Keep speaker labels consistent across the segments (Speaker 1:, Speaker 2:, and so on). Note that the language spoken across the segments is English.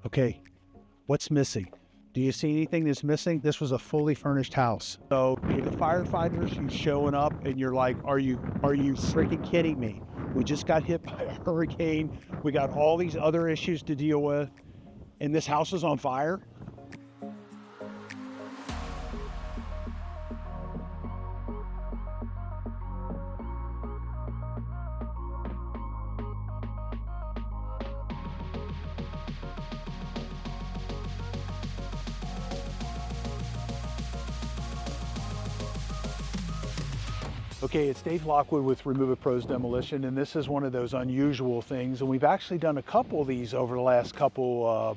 Speaker 1: Okay, what's missing? Do you see anything that's missing? This was a fully furnished house. So the firefighters who's showing up and you're like, are you freaking kidding me? We just got hit by a hurricane. We got all these other issues to deal with, and this house is on fire? Okay, it's Dave Lockwood with Remove It Pros Demolition, and this is one of those unusual things. And we've actually done a couple of these over the last couple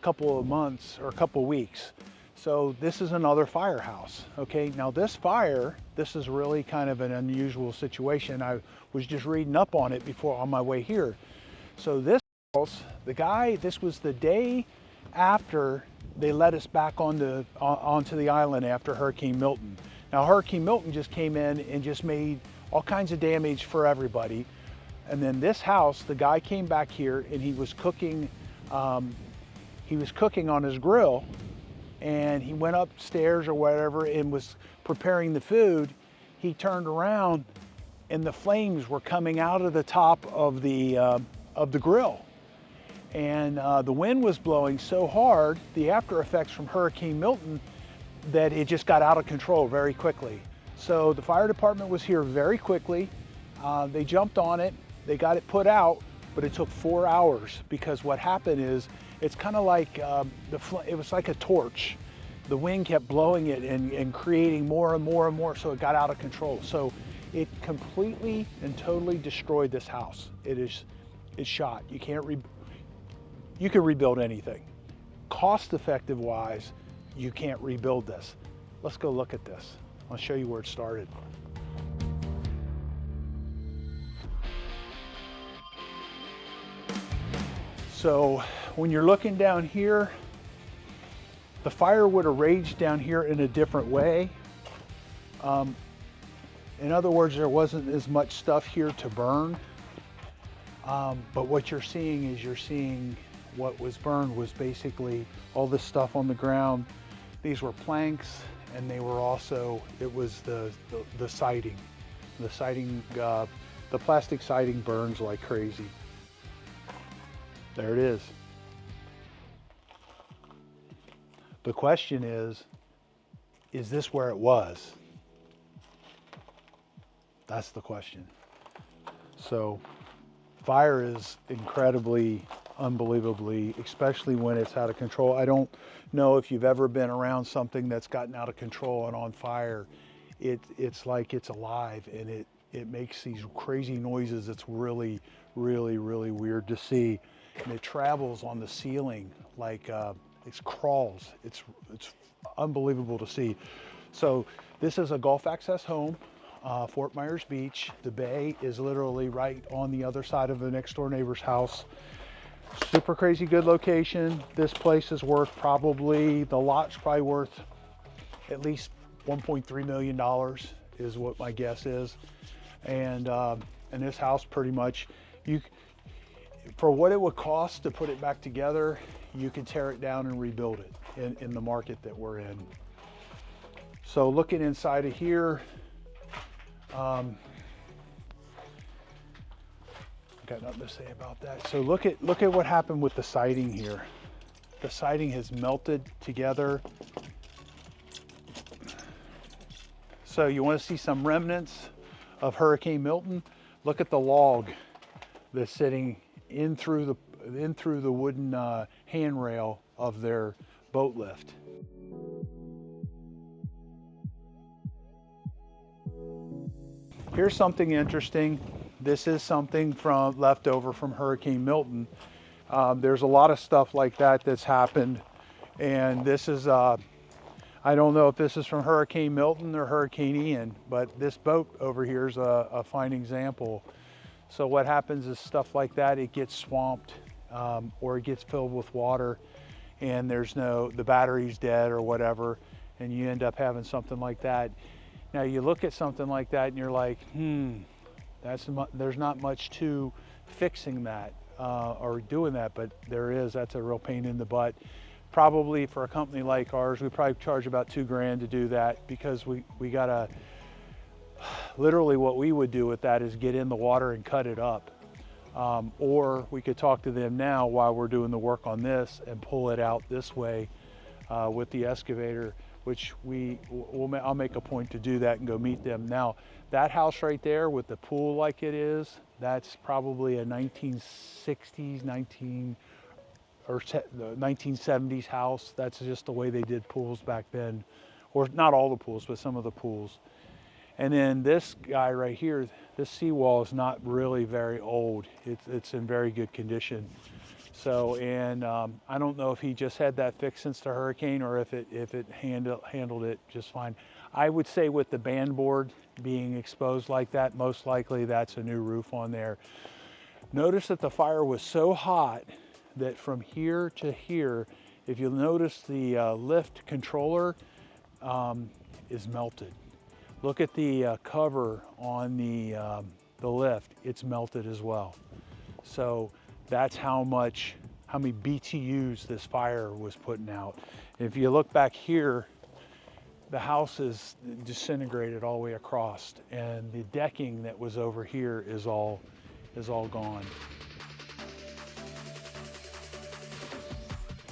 Speaker 1: of months or a couple of weeks. So this is another firehouse. Okay, now this is really kind of an unusual situation. I was just reading up on it before on my way here. So this house, this was the day after they let us back onto the island after Hurricane Milton. Now, Hurricane Milton just came in and just made all kinds of damage for everybody. And then this house, the guy came back here and he was cooking on his grill, and he went upstairs or whatever and was preparing the food. He turned around and the flames were coming out of the top of the grill. And the wind was blowing so hard, the after effects from Hurricane Milton, that it just got out of control very quickly. So the fire department was here very quickly. They jumped on it, they got it put out, but it took 4 hours, because what happened is, it's kind of like, it was like a torch. The wind kept blowing it and creating more and more and more, so it got out of control. So it completely and totally destroyed this house. It's shot. You can rebuild anything. Cost effective wise, you can't rebuild this. Let's go look at this. I'll show you where it started. So when you're looking down here, the fire would have raged down here in a different way. In other words, there wasn't as much stuff here to burn. But what you're seeing what was burned was basically all this stuff on the ground. These were planks, and they were also, it was the siding. The siding, the plastic siding burns like crazy. There it is. The question is this where it was? That's the question. So fire is incredibly, unbelievably, especially when it's out of control. I don't know if you've ever been around something that's gotten out of control and on fire. It's like it's alive, and it makes these crazy noises. It's really, really, really weird to see. And it travels on the ceiling like it crawls. It's unbelievable to see. So this is a Gulf access home, Fort Myers Beach. The bay is literally right on the other side of the next door neighbor's house. Super crazy good location. This place is worth the lot's probably worth at least $1.3 million is what my guess is. And this house pretty much, for what it would cost to put it back together, you could tear it down and rebuild it in the market that we're in. So looking inside of here, got nothing to say about that. So look at what happened with the siding here. The siding has melted together. So you want to see some remnants of Hurricane Milton? Look at the log that's sitting in through the wooden handrail of their boat lift. Here's something interesting. This is something left over from Hurricane Milton. There's a lot of stuff like that that's happened, and this is I don't know if this is from Hurricane Milton or Hurricane Ian, but this boat over here is a fine example. So what happens is stuff like that, it gets swamped or it gets filled with water, and the battery's dead or whatever, and you end up having something like that. Now you look at something like that and you're like, there's not much to fixing that. or doing that, but that's a real pain in the butt. Probably for a company like ours, we probably charge about $2 grand to do that, because we gotta, literally what we would do with that is get in the water and cut it up. Or we could talk to them now while we're doing the work on this and pull it out this way with the excavator, which I'll make a point to do that and go meet them. Now, that house right there with the pool like it is, that's probably a 1960s, 1970s house. That's just the way they did pools back then, or not all the pools, but some of the pools. And then this guy right here, this seawall is not really very old. It's in very good condition. So, and I don't know if he just had that fixed since the hurricane, or if it handled it just fine. I would say with the band board being exposed like that, most likely that's a new roof on there. Notice that the fire was so hot that from here to here, if you'll notice, the lift controller is melted. Look at the cover on the lift, it's melted as well. So that's how many BTUs this fire was putting out. If you look back here, the house is disintegrated all the way across, and the decking that was over here is all gone.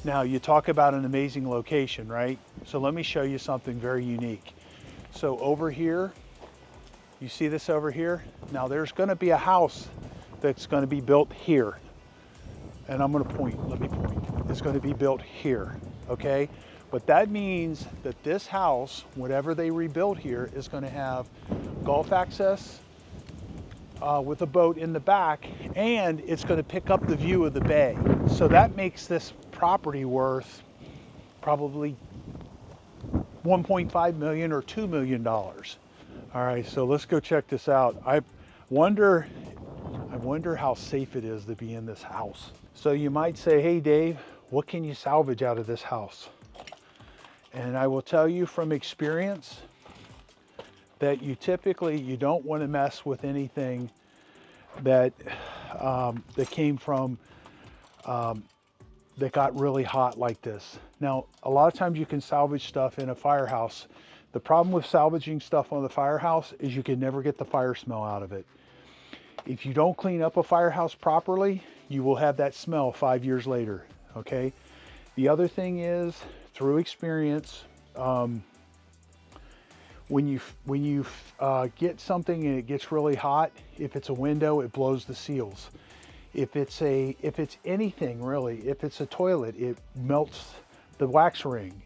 Speaker 1: Now, you talk about an amazing location, right? So let me show you something very unique. So over here, you see this over here? Now there's gonna be a house that's gonna be built here. And I'm gonna point, let me point. It's gonna be built here, okay? But that means that this house, whatever they rebuild here, is gonna have Gulf access with a boat in the back, and it's gonna pick up the view of the bay. So that makes this property worth probably 1.5 million or $2 million. All right, so let's go check this out. I wonder how safe it is to be in this house. So you might say, hey Dave, what can you salvage out of this house? And I will tell you from experience that you don't want to mess with anything that came from that got really hot like this. Now, a lot of times you can salvage stuff in a firehouse. The problem with salvaging stuff on the firehouse is you can never get the fire smell out of it. If you don't clean up a firehouse properly, you will have that smell 5 years later, okay? The other thing is, through experience, when you get something and it gets really hot, if it's a window, it blows the seals. If it's anything really, if it's a toilet, it melts the wax ring.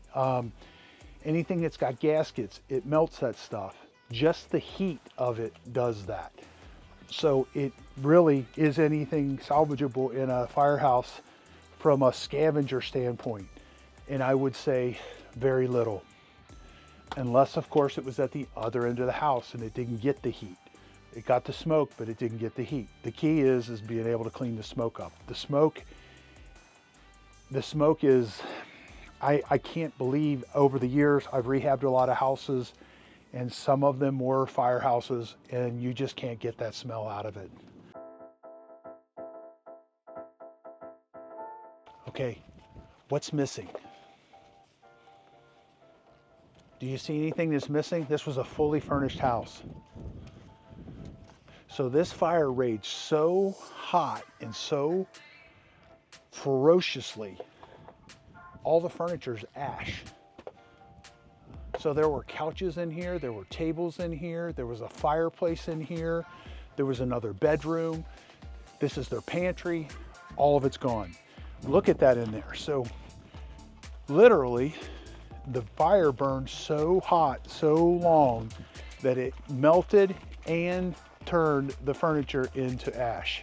Speaker 1: Anything that's got gaskets, it melts that stuff. Just the heat of it does that. So it really is anything salvageable in a firehouse from a scavenger standpoint. And I would say very little. Unless, of course, it was at the other end of the house and it didn't get the heat. It got the smoke, but it didn't get the heat. The key is being able to clean the smoke up. The smoke is, I can't believe over the years I've rehabbed a lot of houses, and some of them were firehouses, and you just can't get that smell out of it. Okay, what's missing? Do you see anything that's missing? This was a fully furnished house. So this fire raged so hot and so ferociously, all the furniture's ash. So there were couches in here, there were tables in here, there was a fireplace in here, there was another bedroom. This is their pantry, all of it's gone. Look at that in there. So literally, the fire burned so hot, so long, that it melted and turned the furniture into ash.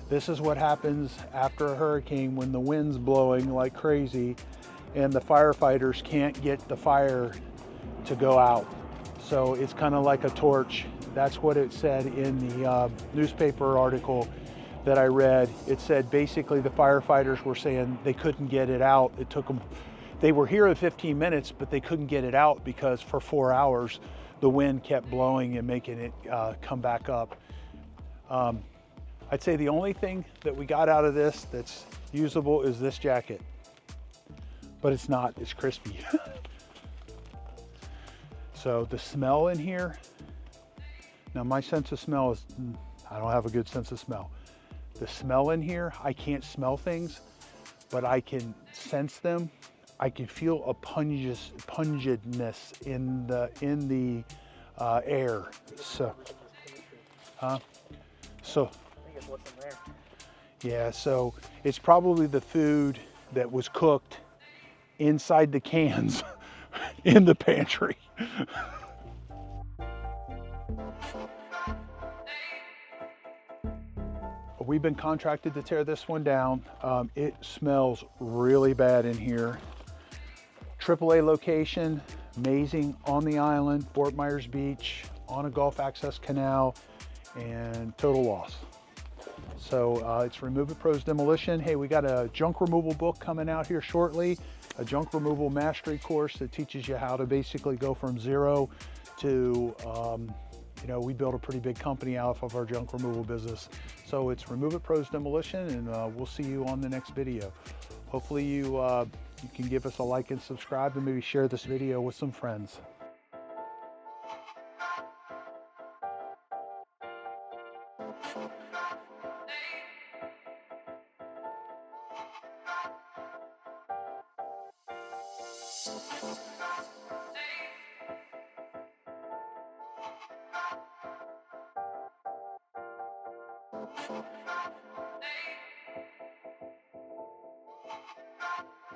Speaker 1: This is what happens after a hurricane when the wind's blowing like crazy and the firefighters can't get the fire to go out. So it's kind of like a torch. That's what it said in the newspaper article that I read. It said basically the firefighters were saying they couldn't get it out. It took them, they were here in 15 minutes, but they couldn't get it out because for 4 hours, the wind kept blowing and making it come back up. I'd say the only thing that we got out of this that's usable is this jacket, but it's not, it's crispy. So the smell in here, now my sense of smell is, I don't have a good sense of smell. The smell in here, I can't smell things, but I can sense them. I can feel a pungentness in the air. So, so,
Speaker 2: What's in there?
Speaker 1: yeah, so it's probably the food that was cooked inside the cans in the pantry. We've been contracted to tear this one down. It smells really bad in here. AAA location, amazing, on the island, Fort Myers Beach, on a Gulf access canal, and total loss. So it's Remove It Pros Demolition. Hey, we got a junk removal book coming out here shortly, a junk removal mastery course that teaches you how to basically go from zero to, you know, we built a pretty big company out of our junk removal business. So it's Remove It Pros Demolition, and we'll see you on the next video. Hopefully you can give us a like and subscribe, and maybe share this video with some friends.